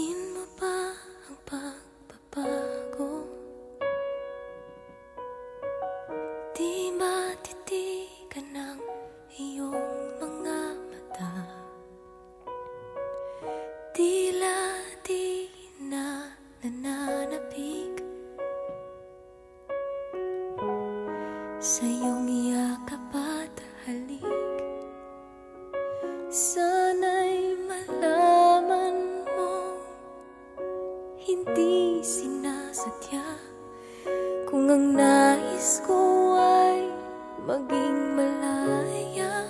Pansin mo ba ang pagbabago? Di matitigan ng iyong mga mata. Tila di na nananapig sa iyong yakap at halik. Sana'y malaman mo, hindi sinasadya. Kung ang nais ko ay maging malaya,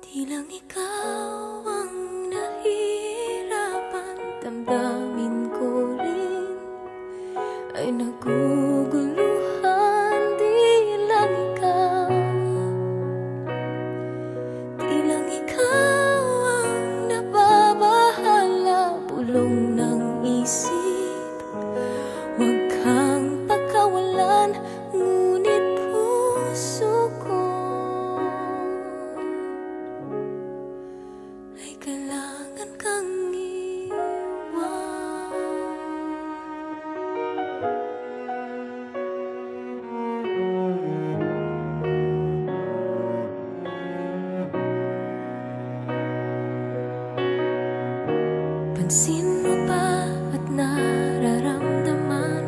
di lang ikaw ang nahihirapan. Damdamin ko rin ay naguguluhan. Di lang ikaw ang nababahala. Bulong ng isip, huwag kang pagkawalan. Ngunit puso ko ay kailangan kang pansin mo ba at nararamdaman?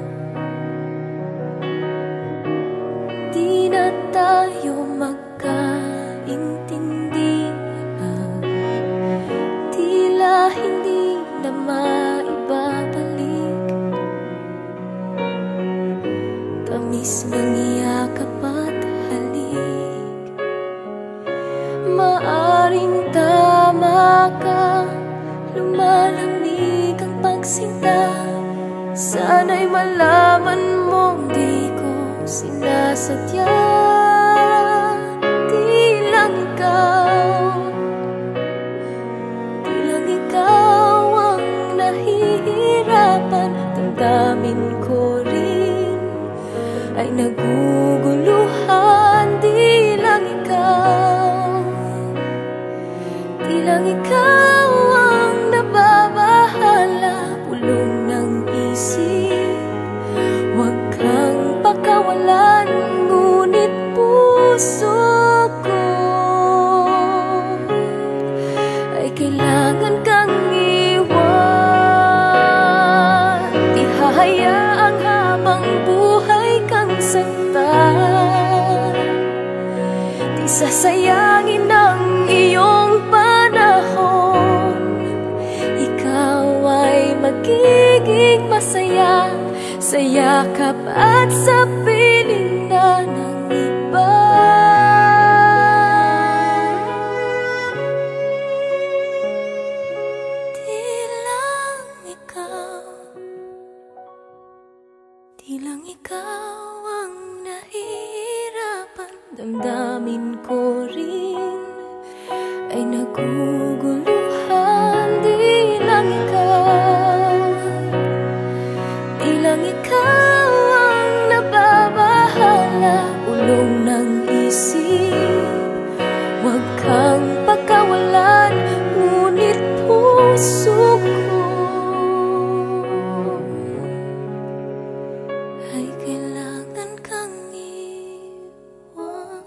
Di na tayo magkaintindihan. Tila hindi na maibabalik tamis ng yakap at halik. Maaring tama ka, lumalamig ang pagsinta. Sana'y malaman mong di ko sinasadya. Di lang ikaw ang nahihirapan. Damdamin ko rin ay naguguluhan. Di lang ikaw ang nababahala. Bulong ng isip, huwag kang pagkawalan. Ngunit puso ko ay kailangan kang iwan. Di hahayaang habang buhay kang saktan. Di sasayangin ang iyong panahon. Ikaw ay magiging masaya sa yakap at sa piling na ng iba. Di lang ikaw ang nahihirapan. Damdamin ko rin ay naguguluhan. Di lang ikaw ang nababahala. Ulong ng isip, huwag kang pagkawalan. Ngunit puso ko ay kailangan kang iwan.